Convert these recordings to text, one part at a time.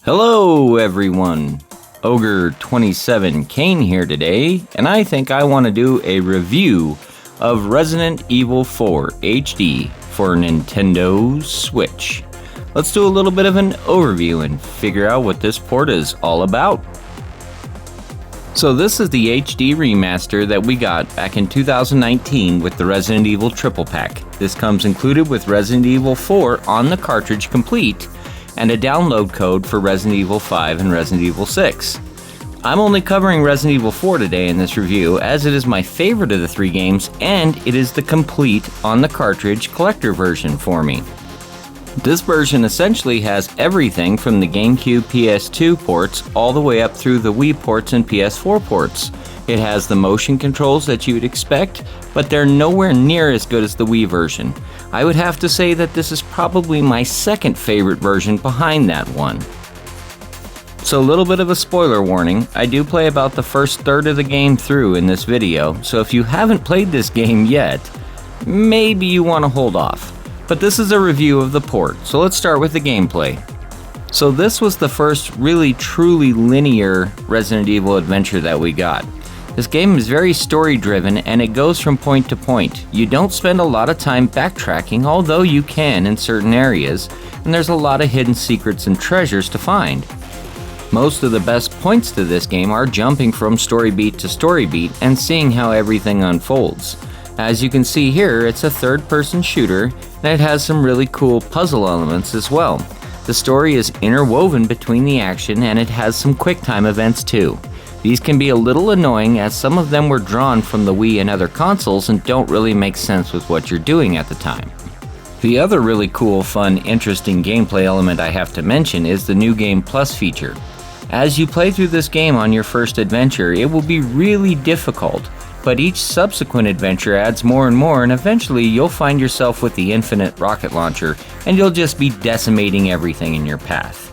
Hello everyone, Ogre27 Kane here today, and I think I want to do a review of Resident Evil 4 HD for Nintendo Switch. Let's do a little bit of an overview and figure out what this port is all about. So this is the HD remaster that we got back in 2019 with the Resident Evil Triple Pack. This comes included with Resident Evil 4 on the cartridge complete, and a download code for Resident Evil 5 and Resident Evil 6. I'm only covering Resident Evil 4 today in this review, as it is my favorite of the three games, and it is the complete on the cartridge collector version for me. This version essentially has everything from the GameCube PS2 ports all the way up through the Wii ports and PS4 ports. It has the motion controls that you would expect, but they're nowhere near as good as the Wii version. I would have to say that this is probably my second favorite version behind that one. So a little bit of a spoiler warning, I do play about the first third of the game through in this video, so if you haven't played this game yet, maybe you want to hold off. But this is a review of the port, so let's start with the gameplay. So this was the first really truly linear Resident Evil adventure that we got. This game is very story driven and it goes from point to point. You don't spend a lot of time backtracking, although you can in certain areas, and there's a lot of hidden secrets and treasures to find. Most of the best points to this game are jumping from story beat to story beat and seeing how everything unfolds. As you can see here, it's a third-person shooter, and it has some really cool puzzle elements as well. The story is interwoven between the action, and it has some quick-time events too. These can be a little annoying, as some of them were drawn from the Wii and other consoles and don't really make sense with what you're doing at the time. The other really cool, fun, interesting gameplay element I have to mention is the New Game Plus feature. As you play through this game on your first adventure, it will be really difficult, but each subsequent adventure adds more and more, and eventually you'll find yourself with the infinite rocket launcher and you'll just be decimating everything in your path.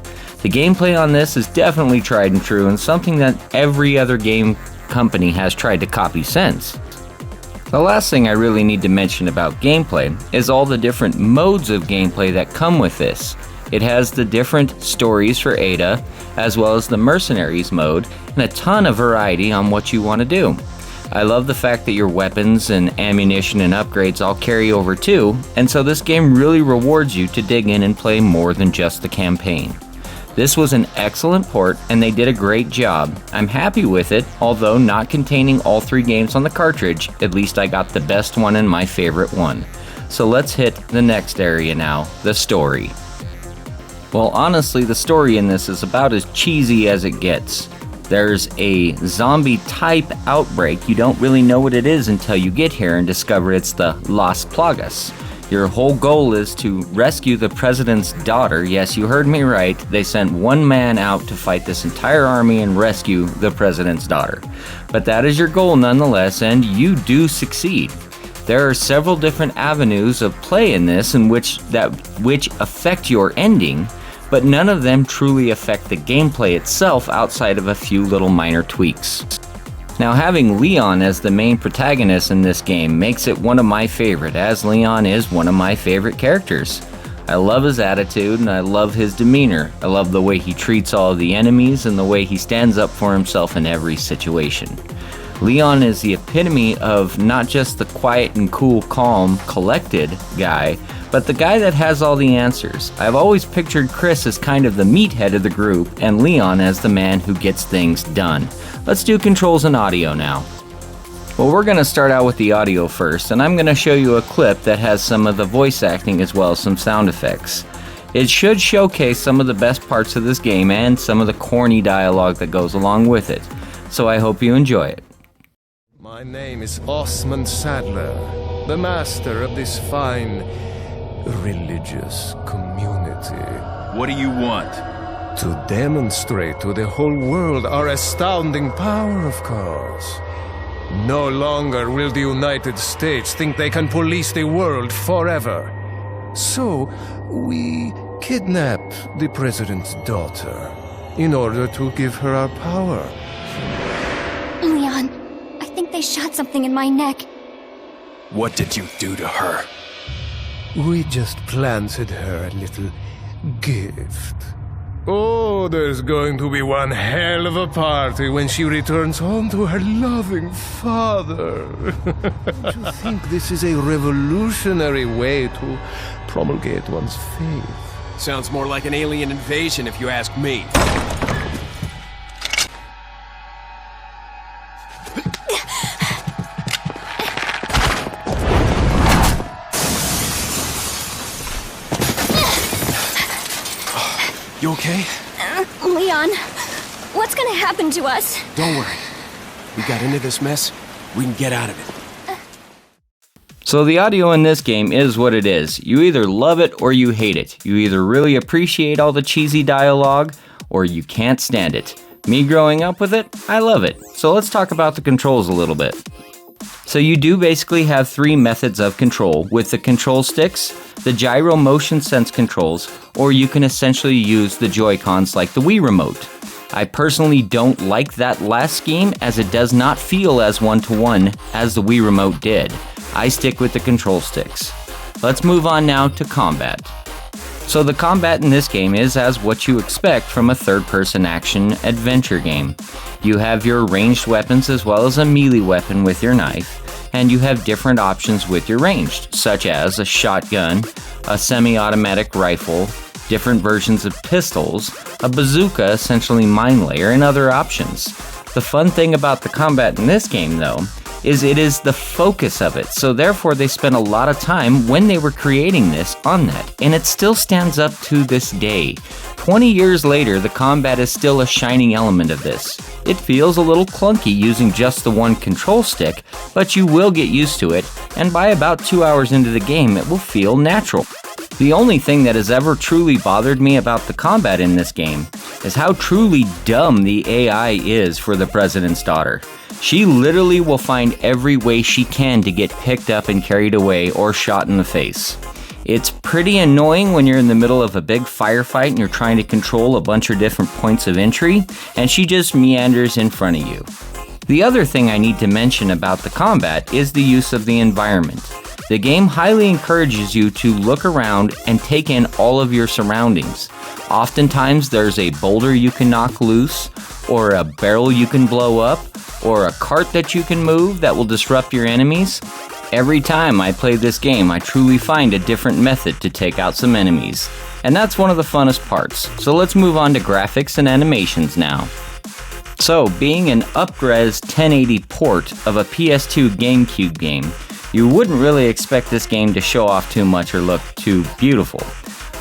The gameplay on this is definitely tried and true, and something that every other game company has tried to copy since. The last thing I really need to mention about gameplay is all the different modes of gameplay that come with this. It has the different stories for Ada, as well as the Mercenaries mode, and a ton of variety on what you want to do. I love the fact that your weapons and ammunition and upgrades all carry over too, and so this game really rewards you to dig in and play more than just the campaign. This was an excellent port, and they did a great job. I'm happy with it, although not containing all three games on the cartridge, at least I got the best one and my favorite one. So let's hit the next area now, the story. Well, honestly, the story in this is about as cheesy as it gets. There's a zombie-type outbreak. You don't really know what it is until you get here and discover it's the Las Plagas. Your whole goal is to rescue the president's daughter. Yes, you heard me right. They sent one man out to fight this entire army and rescue the president's daughter. But that is your goal nonetheless, and you do succeed. There are several different avenues of play in this in which affect your ending, but none of them truly affect the gameplay itself outside of a few little minor tweaks. Now, having Leon as the main protagonist in this game makes it one of my favorite, as Leon is one of my favorite characters. I love his attitude and I love his demeanor. I love the way he treats all of the enemies and the way he stands up for himself in every situation. Leon is the epitome of not just the quiet and cool, calm, collected guy, but the guy that has all the answers. I've always pictured Chris as kind of the meathead of the group, and Leon as the man who gets things done. Let's do controls and audio now. Well, we're going to start out with the audio first, and I'm going to show you a clip that has some of the voice acting as well as some sound effects. It should showcase some of the best parts of this game and some of the corny dialogue that goes along with it. So I hope you enjoy it. My name is Osmond Sadler, the master of this fine religious community. What do you want? To demonstrate to the whole world our astounding power, of course. No longer will the United States think they can police the world forever. So, we kidnap the president's daughter in order to give her our power. Leon, I think they shot something in my neck. What did you do to her? We just planted her a little gift. Oh, there's going to be one hell of a party when she returns home to her loving father. Don't you think this is a revolutionary way to promulgate one's faith? Sounds more like an alien invasion if you ask me. You okay? Leon, what's gonna happen to us? Don't worry. We got into this mess. We can get out of it. So the audio in this game is what it is. You either love it or you hate it. You either really appreciate all the cheesy dialogue or you can't stand it. Me growing up with it, I love it. So let's talk about the controls a little bit. So you do basically have three methods of control with the control sticks, the gyro motion sense controls, or you can essentially use the Joy-Cons like the Wii Remote. I personally don't like that last scheme as it does not feel as one-to-one as the Wii Remote did. I stick with the control sticks. Let's move on now to combat. So the combat in this game is as what you expect from a third-person action adventure game. You have your ranged weapons as well as a melee weapon with your knife, and you have different options with your ranged, such as a shotgun, a semi-automatic rifle, different versions of pistols, a bazooka, essentially mine layer, and other options. The fun thing about the combat in this game, though, is it is the focus of it, so therefore they spent a lot of time when they were creating this on that, and it still stands up to this day. 20 years later, the combat is still a shining element of this. It feels a little clunky using just the one control stick, but you will get used to it, and by about 2 hours into the game, it will feel natural. The only thing that has ever truly bothered me about the combat in this game is how truly dumb the AI is for the president's daughter. She literally will find every way she can to get picked up and carried away or shot in the face. It's pretty annoying when you're in the middle of a big firefight and you're trying to control a bunch of different points of entry, and she just meanders in front of you. The other thing I need to mention about the combat is the use of the environment. The game highly encourages you to look around and take in all of your surroundings. Oftentimes there's a boulder you can knock loose, or a barrel you can blow up, or a cart that you can move that will disrupt your enemies. Every time I play this game, I truly find a different method to take out some enemies. And that's one of the funnest parts. So let's move on to graphics and animations now. So, being an up-res 1080 port of a PS2 GameCube game, you wouldn't really expect this game to show off too much or look too beautiful.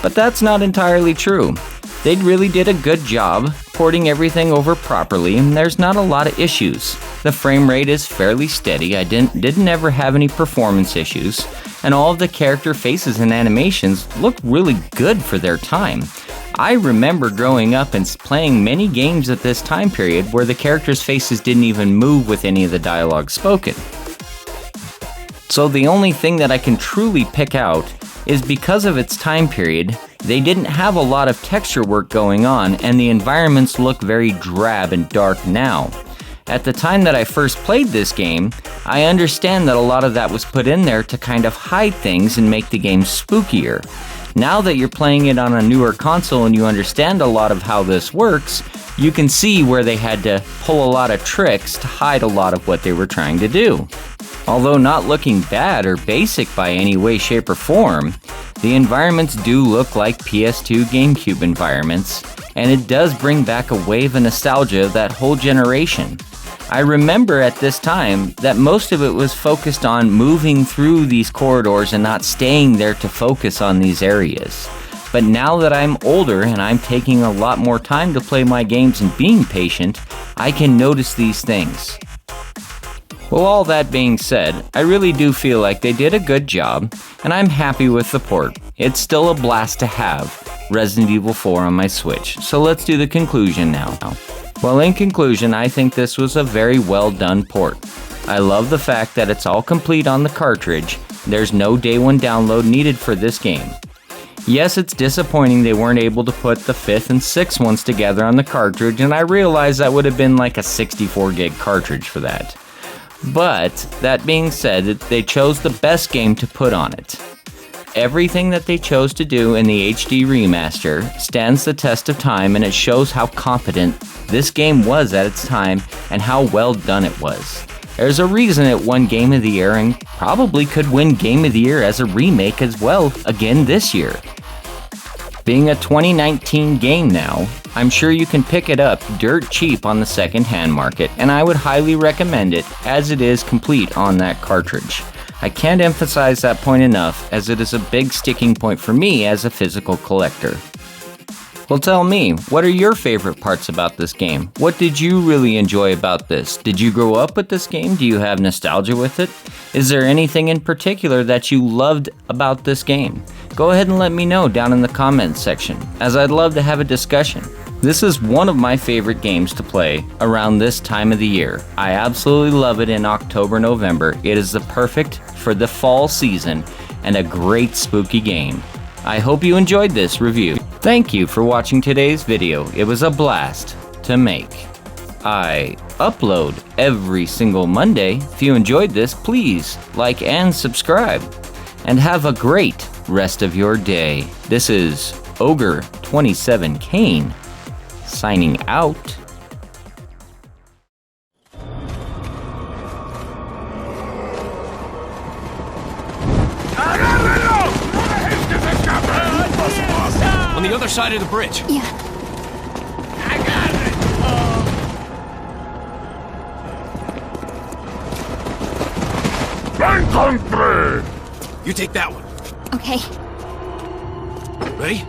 But that's not entirely true. They really did a good job porting everything over properly, and there's not a lot of issues. The frame rate is fairly steady. I didn't ever have any performance issues, and all of the character faces and animations look really good for their time. I remember growing up and playing many games at this time period where the characters' faces didn't even move with any of the dialogue spoken. So the only thing that I can truly pick out is because of its time period, they didn't have a lot of texture work going on, and the environments look very drab and dark now. At the time that I first played this game, I understand that a lot of that was put in there to kind of hide things and make the game spookier. Now that you're playing it on a newer console and you understand a lot of how this works, you can see where they had to pull a lot of tricks to hide a lot of what they were trying to do. Although not looking bad or basic by any way, shape, or form, the environments do look like PS2 GameCube environments, and it does bring back a wave of nostalgia of that whole generation. I remember at this time that most of it was focused on moving through these corridors and not staying there to focus on these areas. But now that I'm older and I'm taking a lot more time to play my games and being patient, I can notice these things. Well, all that being said, I really do feel like they did a good job, and I'm happy with the port. It's still a blast to have Resident Evil 4 on my Switch, so let's do the conclusion now. Well, in conclusion, I think this was a very well done port. I love the fact that it's all complete on the cartridge. There's no day one download needed for this game. Yes, it's disappointing they weren't able to put the 5th and 6th ones together on the cartridge, and I realize that would have been like a 64 gig cartridge for that. But, that being said, they chose the best game to put on it. Everything that they chose to do in the HD remaster stands the test of time, and it shows how competent this game was at its time and how well done it was. There's a reason it won Game of the Year and probably could win Game of the Year as a remake as well again this year. Being a 2019 game now, I'm sure you can pick it up dirt cheap on the second-hand market, and I would highly recommend it as it is complete on that cartridge. I can't emphasize that point enough, as it is a big sticking point for me as a physical collector. Well, tell me, what are your favorite parts about this game? What did you really enjoy about this? Did you grow up with this game? Do you have nostalgia with it? Is there anything in particular that you loved about this game? Go ahead and let me know down in the comments section, as I'd love to have a discussion. This is one of my favorite games to play around this time of the year. I absolutely love it in October, November. It is the perfect for the fall season and a great spooky game. I hope you enjoyed this review. Thank you for watching today's video. It was a blast to make. I upload every single Monday. If you enjoyed this, please like and subscribe. And have a great rest of your day. This is Ogre27 Kane signing out. On the other side of the bridge. Yeah. I got it. You take that one. Okay. Ready?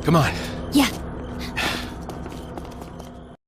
Come on. Yeah.